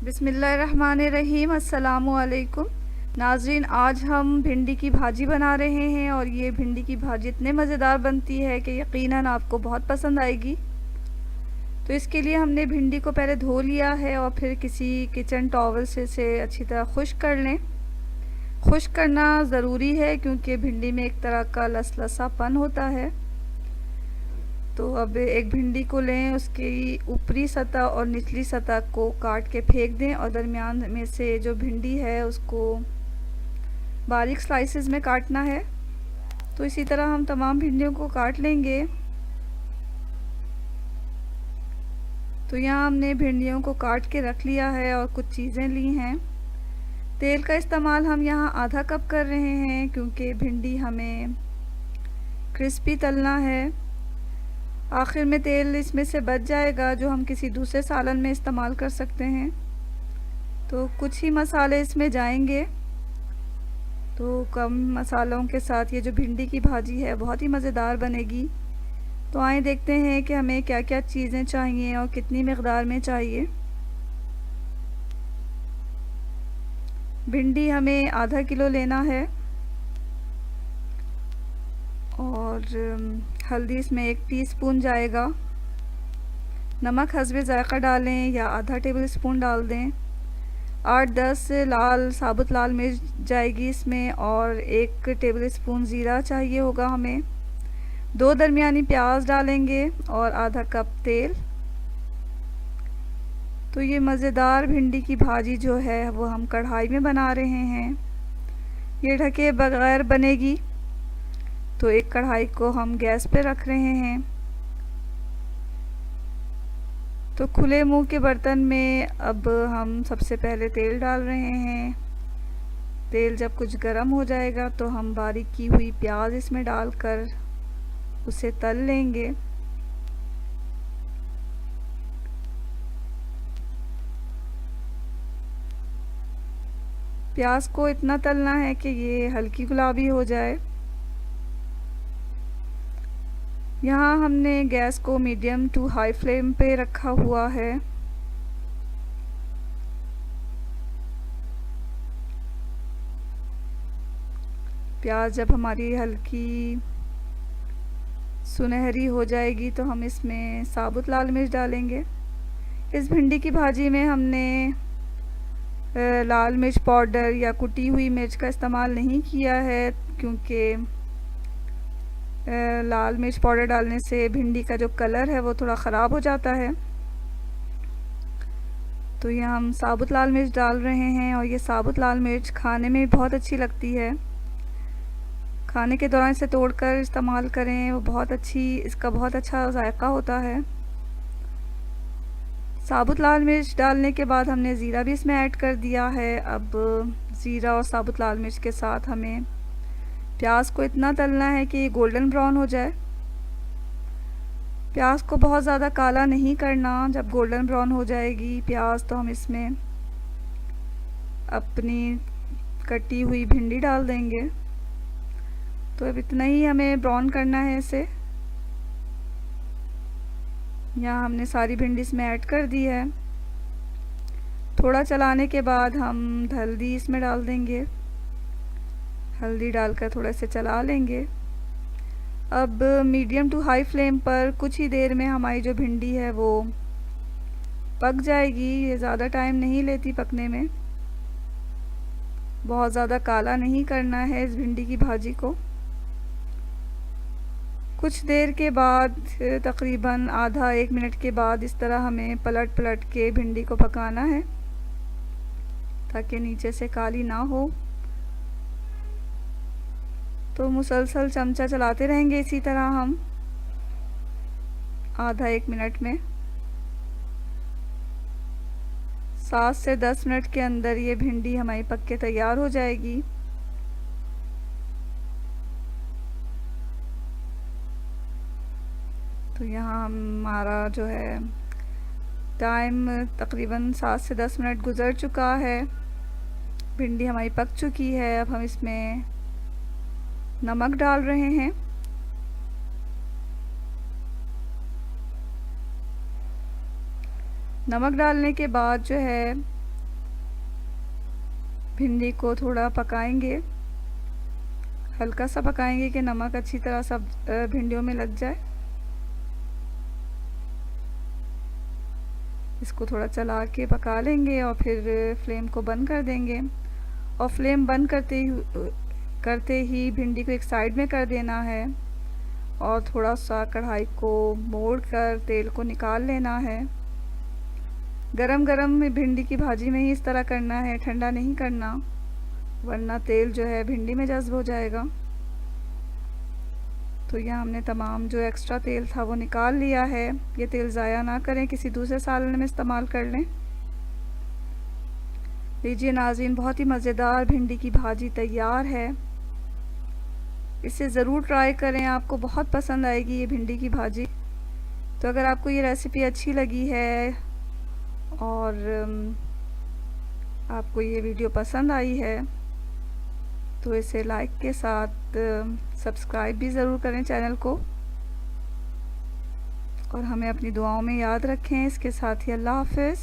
बिस्मिल्लाहिर्रहमानिर्रहीम। अस्सलामुअलैकुम नाज़रीन, आज हम भिंडी की भाजी बना रहे हैं और ये भिंडी की भाजी इतने मज़ेदार बनती है कि यकीनन आपको बहुत पसंद आएगी। तो इसके लिए हमने भिंडी को पहले धो लिया है और फिर किसी किचन टॉवल से इसे अच्छी तरह खुश्क कर लें। खुश्क करना ज़रूरी है क्योंकि भिंडी में एक तरह का लसलसापन होता है। तो अब एक भिंडी को लें, उसकी ऊपरी सतह और निचली सतह को काट के फेंक दें और दरमियान में से जो भिंडी है उसको बारीक स्लाइसेस में काटना है। तो इसी तरह हम तमाम भिंडियों को काट लेंगे। तो यहाँ हमने भिंडियों को काट के रख लिया है और कुछ चीज़ें ली हैं। तेल का इस्तेमाल हम यहाँ आधा कप कर रहे हैं क्योंकि भिंडी हमें क्रिस्पी तलना है। आखिर में तेल इसमें से बच जाएगा जो हम किसी दूसरे सालन में इस्तेमाल कर सकते हैं। तो कुछ ही मसाले इसमें जाएंगे। तो कम मसालों के साथ ये जो भिंडी की भाजी है बहुत ही मज़ेदार बनेगी। तो आइए देखते हैं कि हमें क्या क्या चीज़ें चाहिए और कितनी मकदार में चाहिए। भिंडी हमें आधा किलो लेना है और हल्दी इसमें 1 टीस्पून जाएगा। नमक हस्बे ज़ायक़ा डालें या आधा टेबल स्पून डाल दें। 8-10 साबुत लाल मिर्च जाएगी इसमें और 1 टेबल स्पून ज़ीरा चाहिए होगा हमें। 2 दरमियानी प्याज डालेंगे और आधा कप तेल। तो ये मज़ेदार भिंडी की भाजी जो है वो हम कढ़ाई में बना रहे हैं। ये ढके बगैर बनेगी। तो एक कढ़ाई को हम गैस पे रख रहे हैं। तो खुले मुंह के बर्तन में अब हम सबसे पहले तेल डाल रहे हैं। तेल जब कुछ गर्म हो जाएगा तो हम बारीक की हुई प्याज इसमें डालकर उसे तल लेंगे। प्याज को इतना तलना है कि ये हल्की गुलाबी हो जाए। यहाँ हमने गैस को मीडियम टू हाई फ्लेम पे रखा हुआ है। प्याज जब हमारी हल्की सुनहरी हो जाएगी तो हम इसमें साबुत लाल मिर्च डालेंगे। इस भिंडी की भाजी में हमने लाल मिर्च पाउडर या कुटी हुई मिर्च का इस्तेमाल नहीं किया है क्योंकि लाल मिर्च पाउडर डालने से भिंडी का जो कलर है वो थोड़ा ख़राब हो जाता है। तो ये हम साबुत लाल मिर्च डाल रहे हैं और ये साबुत लाल मिर्च खाने में बहुत अच्छी लगती है। खाने के दौरान इसे तोड़कर इस्तेमाल करें, वो इसका बहुत अच्छा जायका होता है। साबुत लाल मिर्च डालने के बाद हमने ज़ीरा भी इसमें ऐड कर दिया है। अब ज़ीरा और साबुत लाल मिर्च के साथ हमें प्याज को इतना तलना है कि ये गोल्डन ब्राउन हो जाए। प्याज को बहुत ज़्यादा काला नहीं करना। जब गोल्डन ब्राउन हो जाएगी प्याज तो हम इसमें अपनी कटी हुई भिंडी डाल देंगे। तो अब इतना ही हमें ब्राउन करना है इसे। यहाँ हमने सारी भिंडी इसमें ऐड कर दी है। थोड़ा चलाने के बाद हम हल्दी इसमें डाल देंगे। हल्दी डालकर थोड़ा से चला लेंगे। अब मीडियम टू हाई फ्लेम पर कुछ ही देर में हमारी जो भिंडी है वो पक जाएगी। ये ज़्यादा टाइम नहीं लेती पकने में। बहुत ज़्यादा काला नहीं करना है इस भिंडी की भाजी को। कुछ देर के बाद तकरीबन आधा 1 मिनट के बाद इस तरह हमें पलट पलट के भिंडी को पकाना है ताकि नीचे से काली ना हो। तो मुसलसल चमचा चलाते रहेंगे इसी तरह हम आधा 1 मिनट में। 7 से 10 मिनट के अंदर ये भिंडी हमारी पक के तैयार हो जाएगी। तो यहाँ हमारा जो है टाइम तकरीबन 7 से 10 मिनट गुज़र चुका है। भिंडी हमारी पक चुकी है। अब हम इसमें नमक डाल रहे हैं। नमक डालने के बाद जो है भिंडी को थोड़ा पकाएंगे, हल्का सा पकाएंगे कि नमक अच्छी तरह सब भिंडियों में लग जाए। इसको थोड़ा चला के पका लेंगे और फिर फ्लेम को बंद कर देंगे। और फ्लेम बंद करते ही भिंडी को एक साइड में कर देना है और थोड़ा सा कढ़ाई को मोड़ कर तेल को निकाल लेना है। गरम गरम में भिंडी की भाजी में ही इस तरह करना है, ठंडा नहीं करना, वरना तेल जो है भिंडी में जज्ब हो जाएगा। तो यहाँ हमने तमाम जो एक्स्ट्रा तेल था वो निकाल लिया है। ये तेल ज़ाया ना करें, किसी दूसरे सालन में इस्तेमाल कर लें। लीजिए नाज़रीन, बहुत ही मज़ेदार भिंडी की भाजी तैयार है। इसे ज़रूर ट्राई करें, आपको बहुत पसंद आएगी ये भिंडी की भाजी। तो अगर आपको ये रेसिपी अच्छी लगी है और आपको ये वीडियो पसंद आई है तो इसे लाइक के साथ सब्सक्राइब भी ज़रूर करें चैनल को, और हमें अपनी दुआओं में याद रखें। इसके साथ ही अल्लाह हाफ़िज़।